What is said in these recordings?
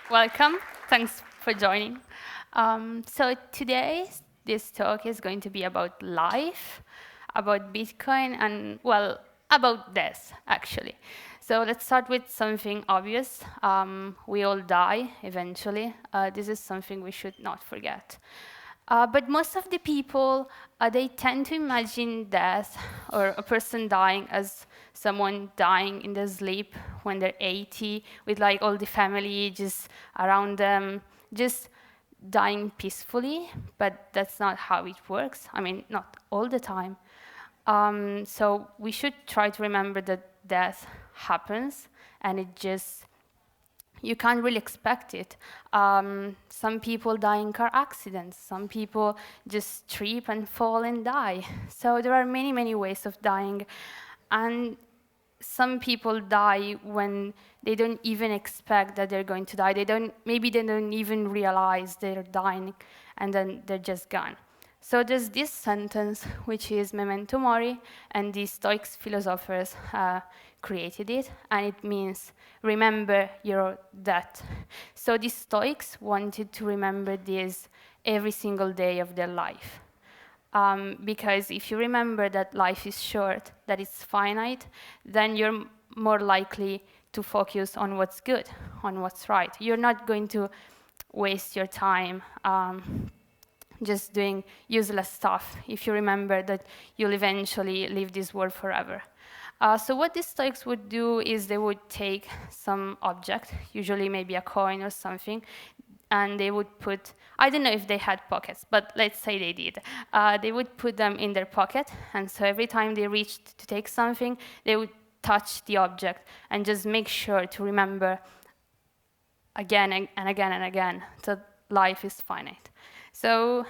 Welcome. Thanks for joining. So today, this talk is going to be about life, about Bitcoin, and, well, about death, actually. So let's start with something obvious. We all die eventually. This is something we should not forget. But most of the people, they tend to imagine death or a person dying as someone dying in their sleep when they're 80, with like all the family just around them, just dying peacefully. But that's not how it works. I mean, not all the time. So we should try to remember that death happens, and it just you can't really expect it. Some people die in car accidents. Some people just trip and fall and die. So there are many, many ways of dying. And some people die when they don't even expect that they're going to die. Maybe they don't even realize they're dying, and then they're just gone. So there's this sentence, which is memento mori, and the Stoics philosophers created it, and it means remember your death. So the Stoics wanted to remember this every single day of their life. Because if you remember that life is short, that it's finite, then you're more likely to focus on what's good, on what's right. You're not going to waste your time just doing useless stuff if you remember that you'll eventually leave this world forever. So what the Stoics would do is they would take some object, usually maybe a coin or something, and they would put, I don't know if they had pockets, but let's say they did. They would put them in their pocket, and so every time they reached to take something, they would touch the object and just make sure to remember again and again and again that life is finite. So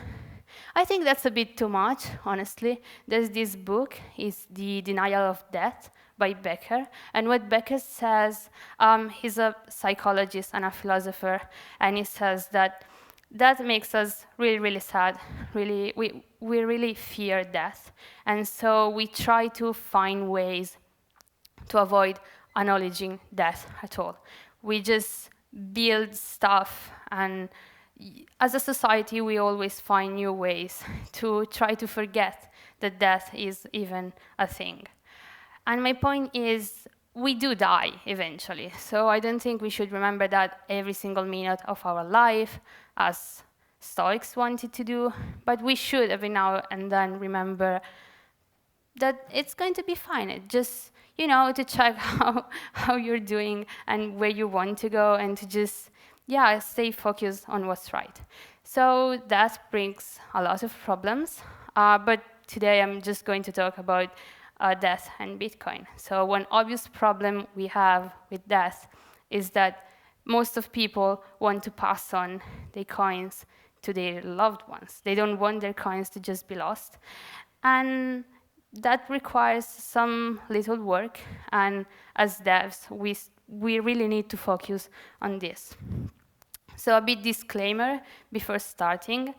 I think that's a bit too much, honestly. There's this book, it's The Denial of Death by Becker. And what Becker says, he's a psychologist and a philosopher, and he says that that makes us really, really sad. We really fear death. And so we try to find ways to avoid acknowledging death at all. We just build stuff, and as a society, we always find new ways to try to forget that death is even a thing. And my point is, we do die eventually. So I don't think we should remember that every single minute of our life, as Stoics wanted to do, but we should every now and then remember that it's going to be fine. It just, to check how you're doing and where you want to go, and to just stay focused on what's right. So that brings a lot of problems, but today I'm just going to talk about death and Bitcoin. So one obvious problem we have with death is that most of people want to pass on their coins to their loved ones. They don't want their coins to just be lost. And that requires some little work, and as devs, we really need to focus on this. So a bit disclaimer before starting.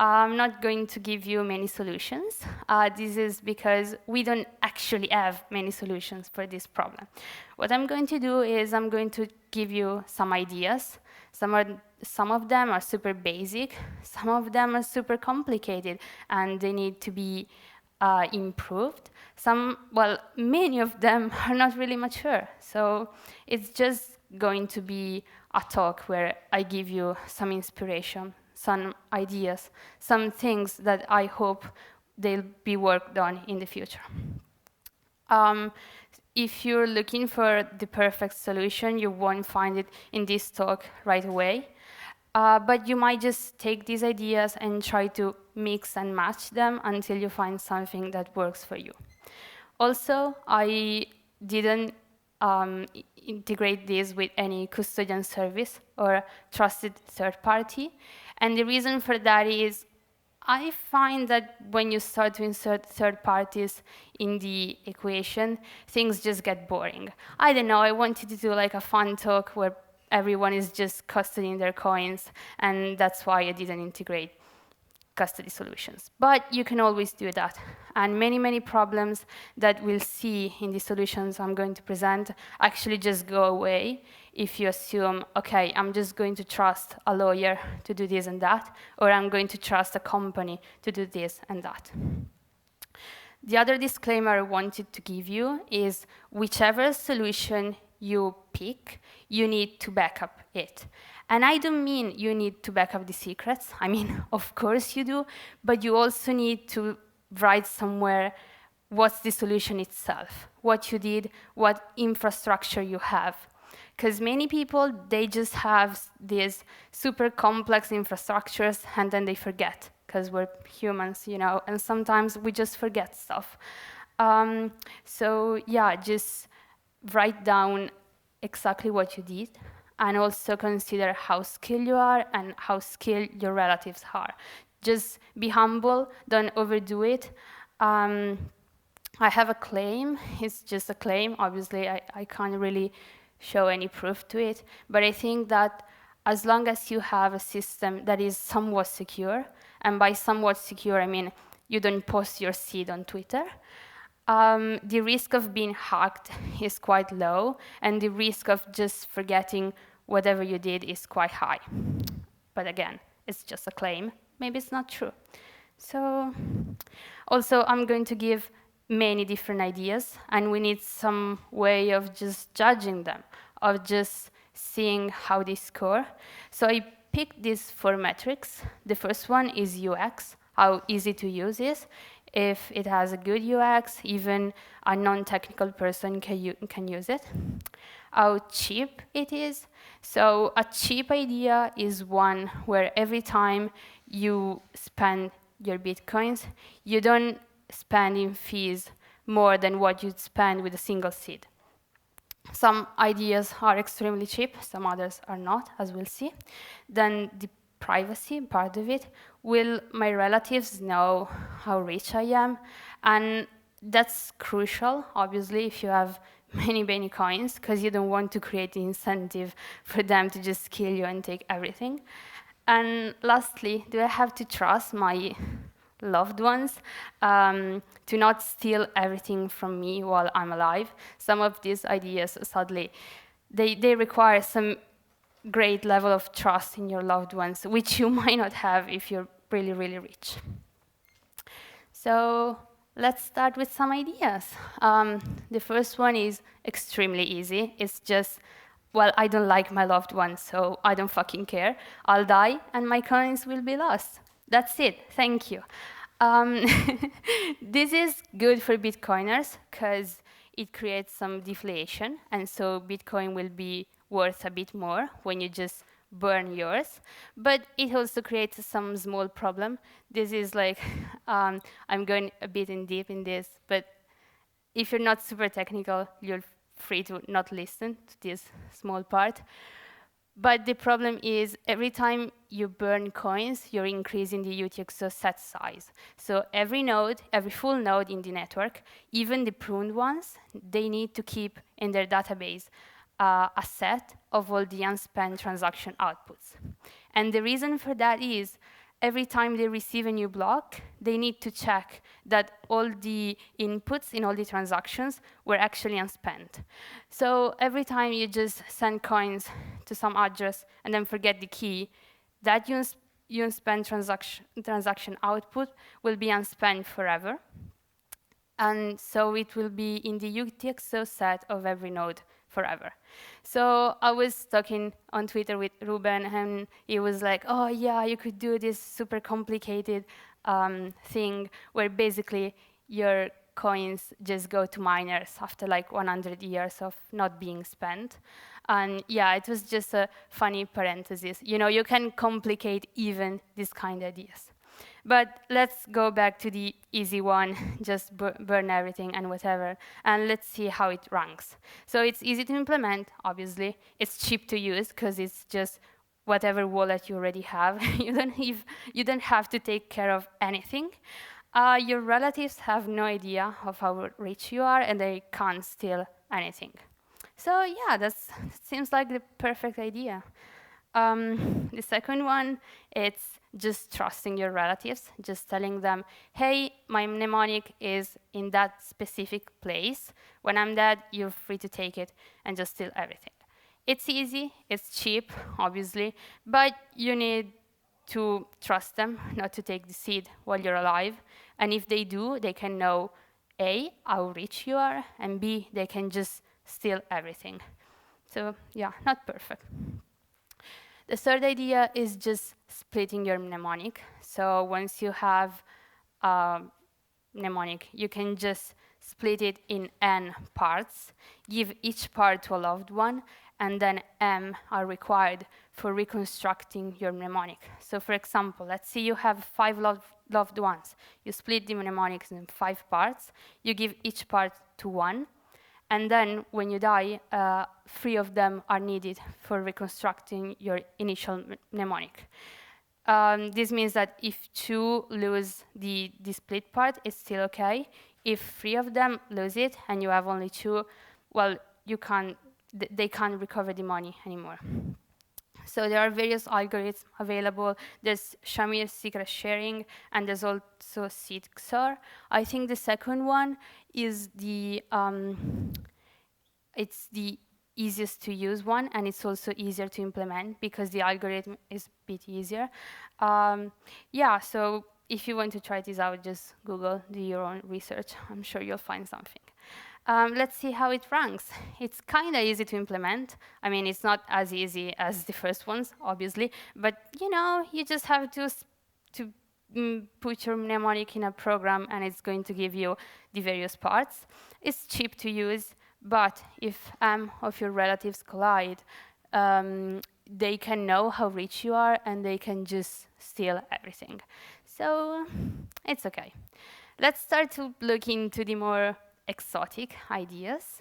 I'm not going to give you many solutions. This is because we don't actually have many solutions for this problem. What I'm going to do is I'm going to give you some ideas. Some of them are super basic. Some of them are super complicated, and they need to be improved. Many of them are not really mature. So it's just going to be a talk where I give you some inspiration, some ideas, some things that I hope they'll be worked on in the future. If you're looking for the perfect solution, you won't find it in this talk right away. But you might just take these ideas and try to mix and match them until you find something that works for you. Also, I didn't integrate this with any custodian service or trusted third party. And the reason for that is I find that when you start to insert third parties in the equation, things just get boring. I don't know, I wanted to do like a fun talk where everyone is just custodying their coins, and that's why I didn't integrate custody solutions. But you can always do that And many, many problems that we'll see in the solutions I'm going to present actually just go away if you assume, OK, I'm just going to trust a lawyer to do this and that, or I'm going to trust a company to do this and that. The other disclaimer I wanted to give you is whichever solution you pick, you need to back up it. And I don't mean you need to back up the secrets. I mean, of course you do, but you also need to write somewhere what's the solution itself, what you did, what infrastructure you have. Because many people, they just have these super complex infrastructures and then they forget, because we're humans, you know, and sometimes we just forget stuff. So yeah, just write down exactly what you did, and also consider how skilled you are and how skilled your relatives are. Just be humble, don't overdo it. I have a claim, it's just a claim. Obviously, I can't really show any proof to it, but I think that as long as you have a system that is somewhat secure, and by somewhat secure, I mean you don't post your seed on Twitter, the risk of being hacked is quite low, and the risk of just forgetting whatever you did is quite high. But again, it's just a claim. Maybe it's not true. So also, I'm going to give many different ideas, and we need some way of just judging them, of just seeing how they score. So I picked these 4 metrics. The first one is UX, how easy to use it. If it has a good UX, even a non-technical person can use it. How cheap it is. So a cheap idea is one where every time you spend your Bitcoins, you don't spend in fees more than what you'd spend with a single seed. Some ideas are extremely cheap, some others are not, as we'll see. Then the privacy part of it. Will my relatives know how rich I am? And that's crucial, obviously, if you have many, many coins, because you don't want to create the incentive for them to just kill you and take everything. And lastly, do I have to trust my loved ones to not steal everything from me while I'm alive? Some of these ideas, sadly, they require some great level of trust in your loved ones, which you might not have if you're really, really rich. So let's start with some ideas. The first one is extremely easy. It's just, well, I don't like my loved ones, so I don't fucking care. I'll die, and my coins will be lost. That's it. Thank you. This is good for Bitcoiners, because it creates some deflation, and so Bitcoin will be worth a bit more when you just burn yours. But it also creates some small problem. This is like, I'm going a bit in deep in this, but if you're not super technical, you're free to not listen to this small part. But the problem is every time you burn coins, you're increasing the UTXO set size. So every node, every full node in the network, even the pruned ones, they need to keep in their database a set of all the unspent transaction outputs. And the reason for that is every time they receive a new block, they need to check that all the inputs in all the transactions were actually unspent. So every time you just send coins to some address and then forget the key, that unspent transaction output will be unspent forever. And so it will be in the UTXO set of every node forever. So I was talking on Twitter with Ruben, and he was like, oh yeah, you could do this super complicated thing where basically your coins just go to miners after like 100 years of not being spent. And yeah, it was just a funny parenthesis. You know, you can complicate even these kind of ideas. But let's go back to the easy one, just burn everything and whatever, and let's see how it ranks. So it's easy to implement, obviously. It's cheap to use, because it's just whatever wallet you already have. You don't have to take care of anything. Your relatives have no idea of how rich you are, and they can't steal anything. So yeah, that seems like the perfect idea. The second one, it's just trusting your relatives, just telling them, hey, my mnemonic is in that specific place. When I'm dead, you're free to take it and just steal everything. It's easy, it's cheap, obviously, but you need to trust them not to take the seed while you're alive. And if they do, they can know A, how rich you are, and B, they can just steal everything. So yeah, not perfect. The third idea is just splitting your mnemonic. So once you have a mnemonic, you can just split it in n parts, give each part to a loved one, and then m are required for reconstructing your mnemonic. So for example, let's say you have 5 loved ones. You split the mnemonics in 5 parts. You give each part to one. And then when you die, 3 of them are needed for reconstructing your initial mnemonic. This means that if 2 lose the split part, it's still okay. If 3 of them lose it and you have only 2, well, they can't recover the money anymore. So there are various algorithms available. There's Shamir secret sharing, and there's also seed XOR. I think the second one is it's the easiest to use one, and it's also easier to implement because the algorithm is a bit easier. Yeah, so if you want to try this out, just Google, do your own research. I'm sure you'll find something. Let's see how it ranks. It's kind of easy to implement. I mean, it's not as easy as the first ones, obviously, but you just have to put your mnemonic in a program, and it's going to give you the various parts. It's cheap to use, but if of your relatives collide, they can know how rich you are, and they can just steal everything. So it's okay. Let's start to look into the more exotic ideas.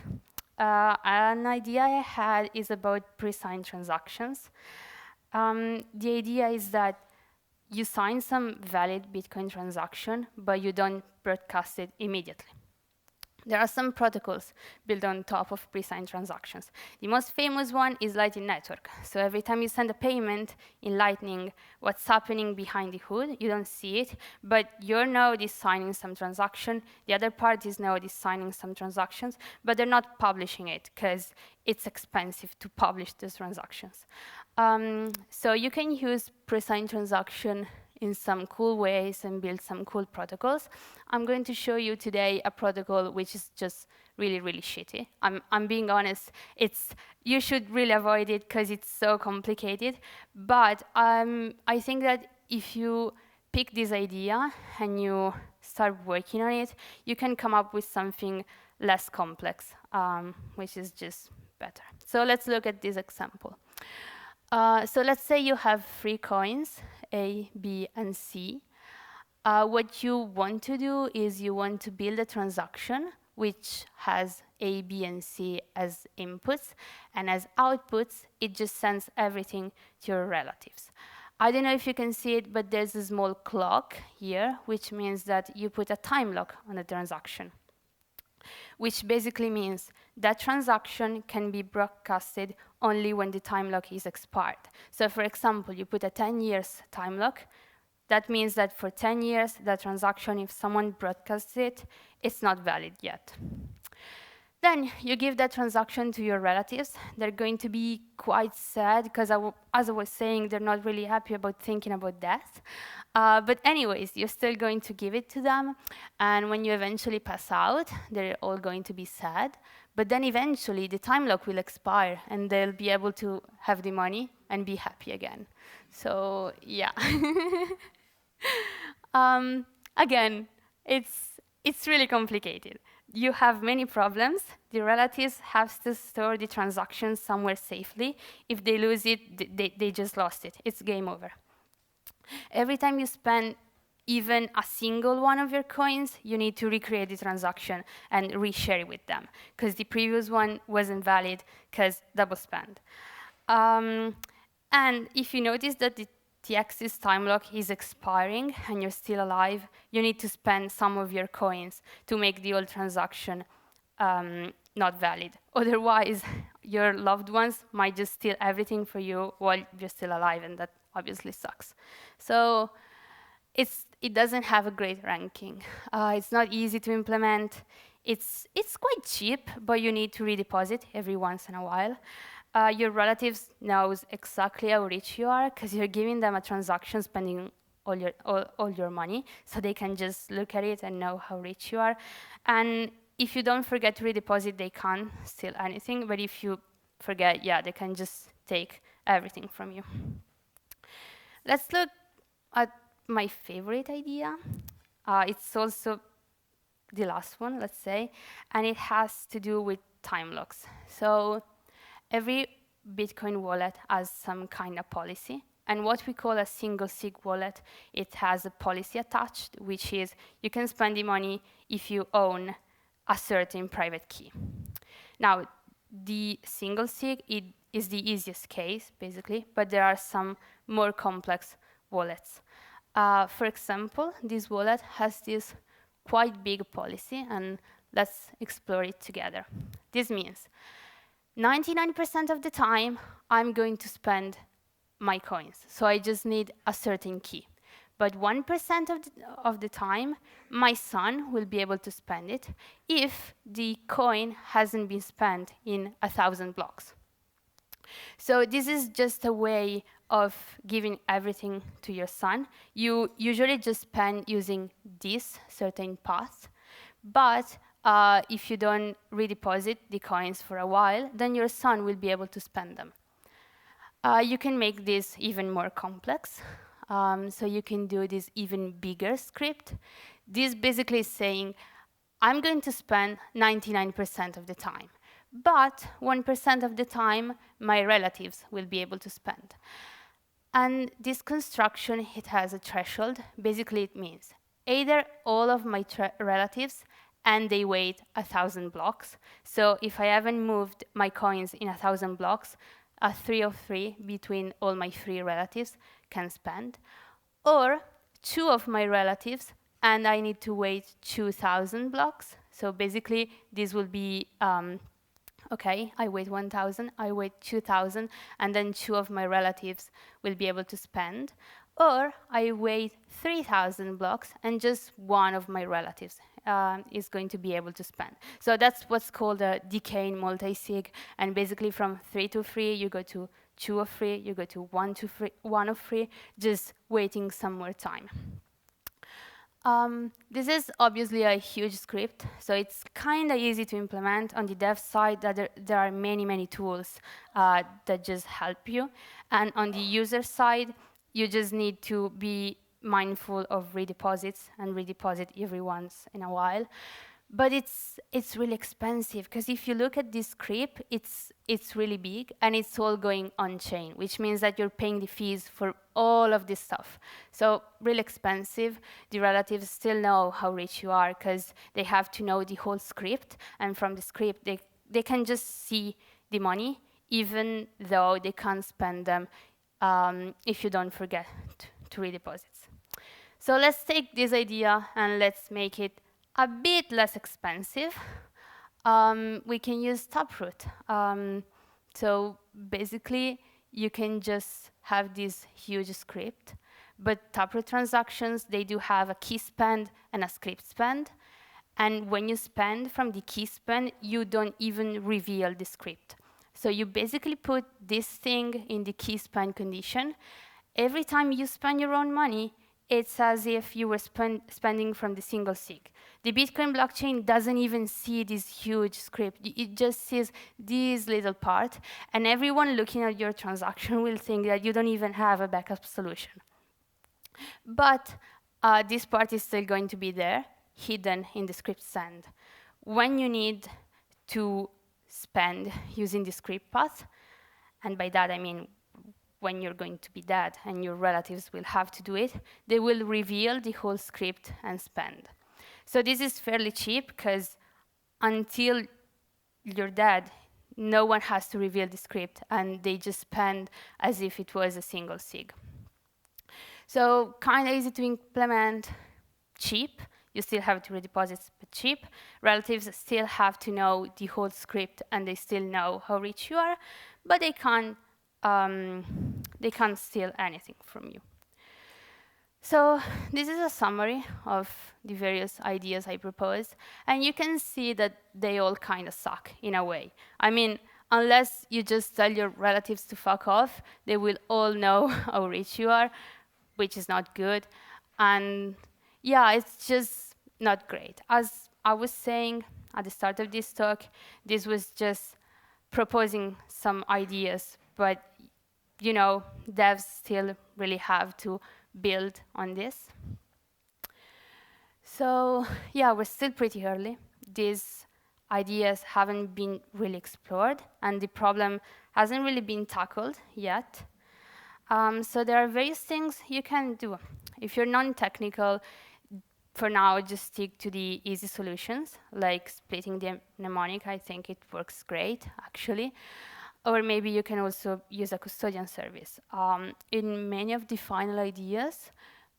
An idea I had is about pre-signed transactions. The idea is that you sign some valid Bitcoin transaction, but you don't broadcast it immediately. There are some protocols built on top of pre-signed transactions. The most famous one is Lightning Network. So every time you send a payment in Lightning, what's happening behind the hood, you don't see it, but your node is signing some transaction, the other party's node is signing some transactions, but they're not publishing it because it's expensive to publish these transactions. So you can use pre-signed transaction in some cool ways and build some cool protocols. I'm going to show you today a protocol which is just really, really shitty. I'm being honest. You should really avoid it because it's so complicated. But I think that if you pick this idea and you start working on it, you can come up with something less complex, which is just better. So let's look at this example. So let's say you have 3 coins, A, B, and C. What you want to do is you want to build a transaction which has A, B, and C as inputs, and as outputs, it just sends everything to your relatives. I don't know if you can see it, but there's a small clock here, which means that you put a time lock on the transaction, which basically means that transaction can be broadcasted only when the time lock is expired. So for example, you put a 10 years time lock. That means that for 10 years, that transaction, if someone broadcasts it, it's not valid yet. Then you give that transaction to your relatives. They're going to be quite sad because, as I was saying, they're not really happy about thinking about death. But anyways, you're still going to give it to them. And when you eventually pass out, they're all going to be sad. But then eventually, the time lock will expire, and they'll be able to have the money and be happy again. So yeah. Again, it's really complicated. You have many problems. The relatives have to store the transaction somewhere safely. If they lose it, they just lost it. It's game over. Every time you spend even a single one of your coins, you need to recreate the transaction and reshare it with them, because the previous one wasn't valid because double spend. And if you notice that the Axis time lock is expiring and you're still alive, you need to spend some of your coins to make the old transaction not valid. Otherwise, your loved ones might just steal everything for you while you're still alive, and that obviously sucks. So it doesn't have a great ranking. It's not easy to implement. It's quite cheap, but you need to redeposit every once in a while. Your relatives knows exactly how rich you are because you're giving them a transaction spending all your money, so they can just look at it and know how rich you are. And if you don't forget to redeposit, they can't steal anything. But if you forget, yeah, they can just take everything from you. Let's look at my favorite idea. It's also the last one, let's say, and it has to do with time locks. So every Bitcoin wallet has some kind of policy. And what we call a single sig wallet, it has a policy attached, which is you can spend the money if you own a certain private key. Now, the single sig is the easiest case, basically, but there are some more complex wallets. For example, this wallet has this quite big policy, and let's explore it together. This means 99% of the time, I'm going to spend my coins, so I just need a certain key. But 1% of the time, my son will be able to spend it if the coin hasn't been spent in 1,000 blocks. So this is just a way of giving everything to your son. You usually just spend using this certain path, but if you don't redeposit the coins for a while, then your son will be able to spend them. You can make this even more complex. So you can do this even bigger script. This basically is saying, I'm going to spend 99% of the time, but 1% of the time, my relatives will be able to spend. And this construction, it has a threshold. Basically, it means either all of my relatives and they wait 1,000 blocks. So if I haven't moved my coins in 1,000 blocks, a 3 of 3 between all my 3 relatives can spend. Or 2 of my relatives, and I need to wait 2,000 blocks. So basically, this will be, okay, I wait 1,000, I wait 2,000, and then 2 of my relatives will be able to spend. Or I wait 3,000 blocks, and just 1 of my relatives is going to be able to spend. So that's what's called a decaying multi-sig. And basically, from 3 to 3, you go to 2 of 3, you go to 1 to 3, 1 of 3, just waiting some more time. This is obviously a huge script, so it's kind of easy to implement. On the dev side, there are many, many tools that just help you. And on the user side, you just need to be mindful of redeposits and redeposit every once in a while. But it's really expensive, because if you look at this script, it's really big, and it's all going on-chain, which means that you're paying the fees for all of this stuff. So really expensive. The relatives still know how rich you are, because they have to know the whole script, and from the script, they can just see the money, even though they can't spend them if you don't forget to redeposit. So let's take this idea and let's make it a bit less expensive. We can use taproot. So basically, you can just have this huge script, but taproot transactions, they do have a key spend and a script spend. And when you spend from the key spend, you don't even reveal the script. So you basically put this thing in the key spend condition. Every time you spend your own money, it's as if you were spending from the single sig. The Bitcoin blockchain doesn't even see this huge script. It just sees this little part, and everyone looking at your transaction will think that you don't even have a backup solution. But this part is still going to be there, hidden in the script send. When you need to spend using the script path, and by that I mean when you're going to be dead and your relatives will have to do it, they will reveal the whole script and spend. So this is fairly cheap, because until you're dead, no one has to reveal the script, and they just spend as if it was a single sig. So kind of easy to implement, cheap. you still have to redeposit the chip. Relatives still have to know the whole script, and they still know how rich you are, but they can't steal anything from you. So this is a summary of the various ideas I proposed, and you can see that they all kind of suck in a way. I mean, unless you just tell your relatives to fuck off, they will all know how rich you are, which is not good. And yeah, it's just not great. As I was saying at the start of this talk, this was just proposing some ideas, but you know, devs still really have to build on this. So yeah, we're still pretty early. These ideas haven't been really explored, and the problem hasn't really been tackled yet. So there are various things you can do. If you're non-technical, for now, just stick to the easy solutions, like splitting the mnemonic. I think it works great, actually. Or maybe you can also use a custodian service. In many of the final ideas,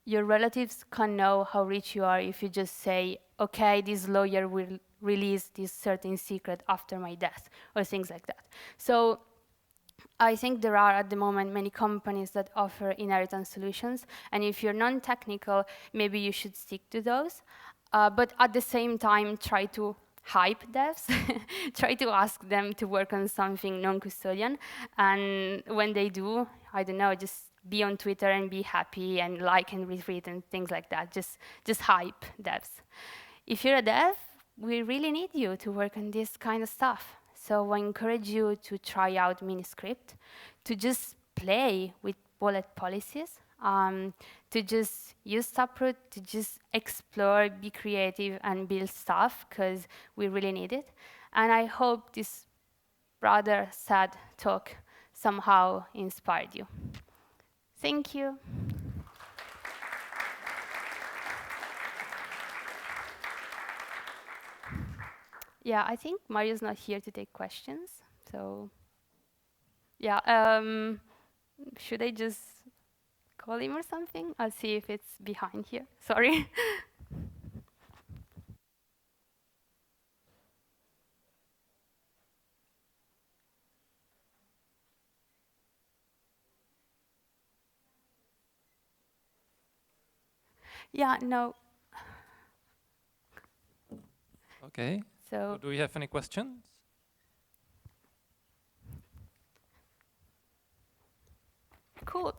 your relatives can know how rich you are if you just say, okay, this lawyer will release this certain secret after my death, or things like that. So I think there are at the moment many companies that offer inheritance solutions, and if you're non-technical, maybe you should stick to those. But at the same time, try to hype devs, try to ask them to work on something non-custodian, and when they do, I don't know, just be on Twitter and be happy and like and retweet and things like that. Just hype devs. If you're a dev, we really need you to work on this kind of stuff. So I encourage you to try out Miniscript, to just play with bullet policies, to just use taproot, to just explore, be creative, and build stuff, because we really need it. And I hope this rather sad talk somehow inspired you. Thank you. Yeah, I think Mario's not here to take questions, so yeah, should I just call him or something? I'll see if it's behind here. Sorry. Yeah, no. Okay. So Do we have any questions? cool.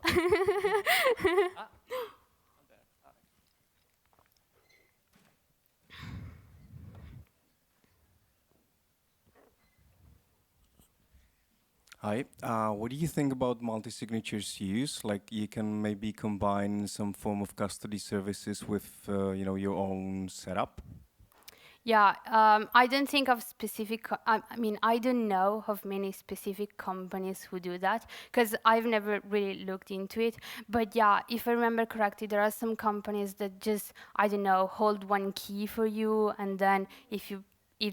Hi, what do you think about multi-signatures use? Like you can maybe combine some form of custody services with, your own setup? Yeah, I don't think of specific, I mean, I don't know of many specific companies who do that, because I've never really looked into it. But yeah, if I remember correctly, there are some companies that just, I don't know, hold one key for you, and then if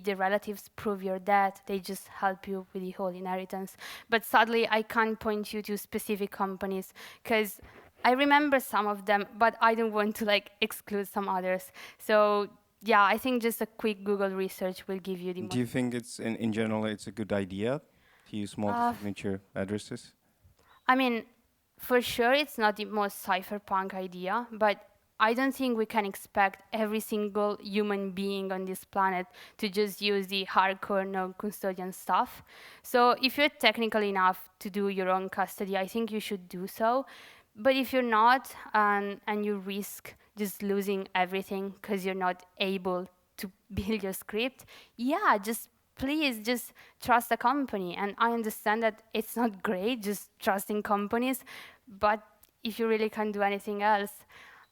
the relatives prove your death, they just help you with the whole inheritance. But sadly, I can't point you to specific companies, because I remember some of them, but I don't want to like exclude some others. So yeah, I think just a quick Google research will give you the Do you think it's, in general, it's a good idea to use multi-signature addresses? I mean, for sure it's not the most cypherpunk idea, but I don't think we can expect every single human being on this planet to just use the hardcore non-custodian stuff. So if you're technical enough to do your own custody, I think you should do so. But if you're not, and you risk just losing everything because you're not able to build your script, yeah, just please just trust a company. And I understand that it's not great just trusting companies, but if you really can't do anything else.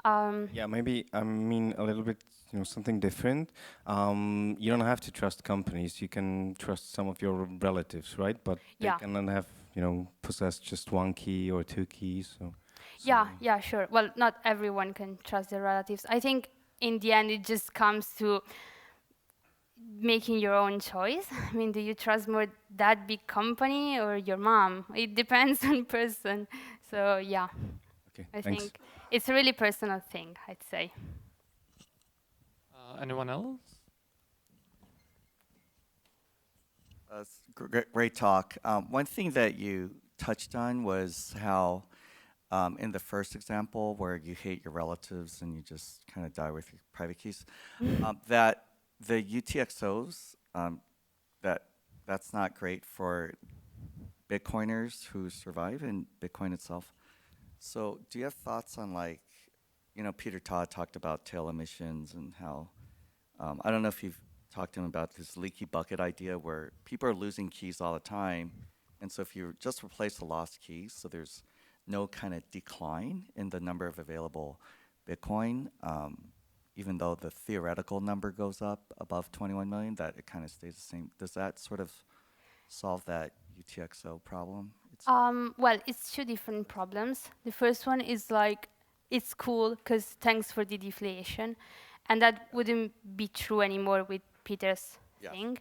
Yeah, maybe, I mean, a little bit, something different. You don't have to trust companies. You can trust some of your relatives, right? But they Yeah. can then have, possess just one key or two keys. So Yeah, sure. Well, not everyone can trust their relatives. I think in the end, it just comes to making your own choice. I mean, do you trust more that big company or your mom? It depends on person. So yeah, okay, I thanks. think it's a really personal thing, I'd say. Anyone else? Great talk. One thing that you touched on was how in the first example where you hate your relatives and you just kind of die with your private keys, that the UTXOs, that's not great for Bitcoiners who survive in Bitcoin itself. So do you have thoughts on, like, you know, Peter Todd talked about tail emissions and how, I don't know if you've talked to him about this leaky bucket idea where people are losing keys all the time. And so if you just replace the lost keys, so there's no kind of decline in the number of available Bitcoin, even though the theoretical number goes up above 21 million, that it kind of stays the same. Does that sort of solve that UTXO problem? Well, it's two different problems. The first one is like, it's cool because thanks for the deflation. And that wouldn't be true anymore with Peter's thing.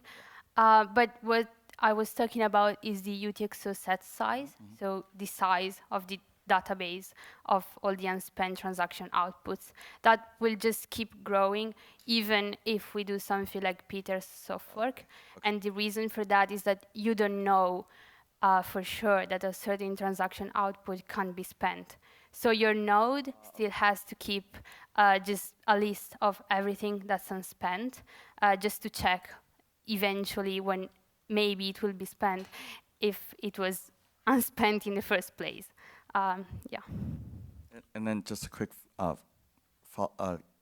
But what I was talking about is the UTXO set size, so the size of the database of all the unspent transaction outputs. That will just keep growing even if we do something like Peter's soft work. And the reason for that is that you don't know for sure that a certain transaction output can't be spent. So your node still has to keep just a list of everything that's unspent, just to check eventually when maybe it will be spent if it was unspent in the first place. Yeah. And then just a quick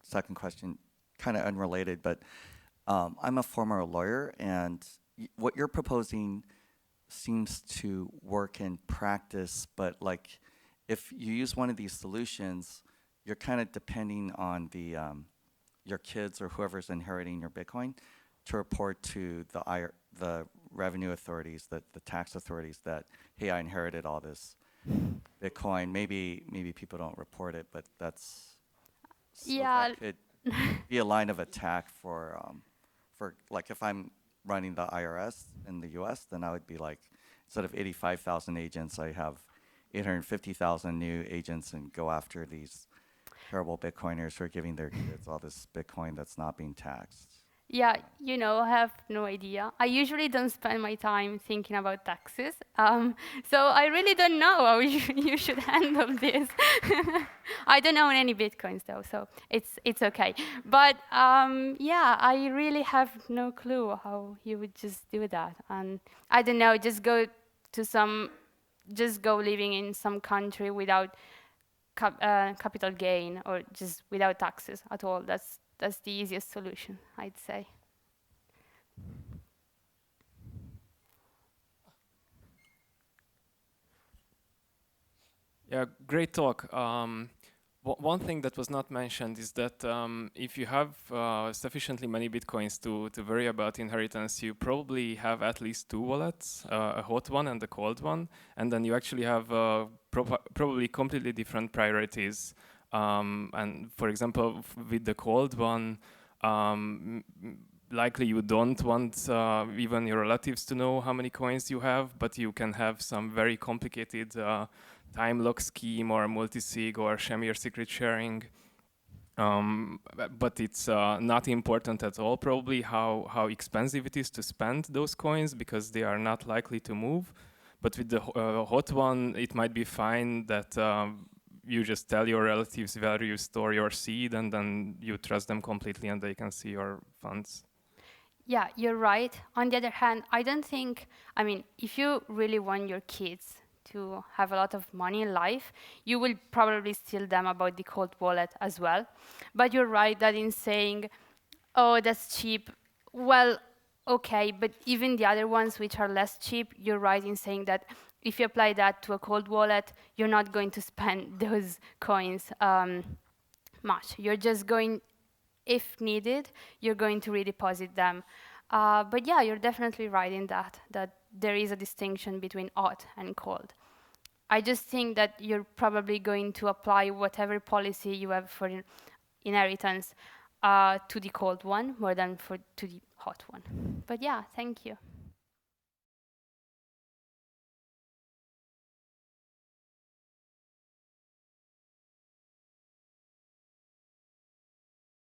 second question, kind of unrelated, but I'm a former lawyer, and what you're proposing seems to work in practice, but like if you use one of these solutions, you're kind of depending on the your kids or whoever's inheriting your Bitcoin to report to the revenue authorities, the tax authorities, that, hey, I inherited all this Bitcoin. Maybe people don't report it, but that's that could be a line of attack for like if I'm running the IRS in the U.S., then I would be like, instead of 85,000 agents, I have 850,000 new agents and go after these terrible Bitcoiners who are giving their kids all this Bitcoin that's not being taxed. Yeah, you know, I have no idea. I usually don't spend my time thinking about taxes. So I really don't know how you should handle this. I don't own any Bitcoins though, so it's okay. But yeah, I really have no clue how you would just do that. And I don't know, just go living in some country without capital gain or just without taxes at all. That's the easiest solution, I'd say. Yeah, great talk. One thing that was not mentioned is that if you have sufficiently many Bitcoins to worry about inheritance, you probably have at least two wallets, a hot one and a cold one, and then you actually have probably completely different priorities. And for example, with the cold one, likely you don't want even your relatives to know how many coins you have, but you can have some very complicated time lock scheme or multi-sig or Shamir secret sharing. But it's not important at all probably how expensive it is to spend those coins, because they are not likely to move. But with the hot one, it might be fine that you just tell your relatives where you store your seed, and then you trust them completely and they can see your funds. Yeah, you're right. On the other hand, I don't think, I mean, if you really want your kids to have a lot of money in life, you will probably steal them about the cold wallet as well. But you're right that in saying, oh, that's cheap, well, okay, but even the other ones which are less cheap, you're right in saying that if you apply that to a cold wallet, you're not going to spend those coins much. You're just going, if needed, you're going to redeposit them. But yeah, you're definitely right in that there is a distinction between hot and cold. I just think that you're probably going to apply whatever policy you have for inheritance to the cold one more than to the hot one. But yeah, thank you.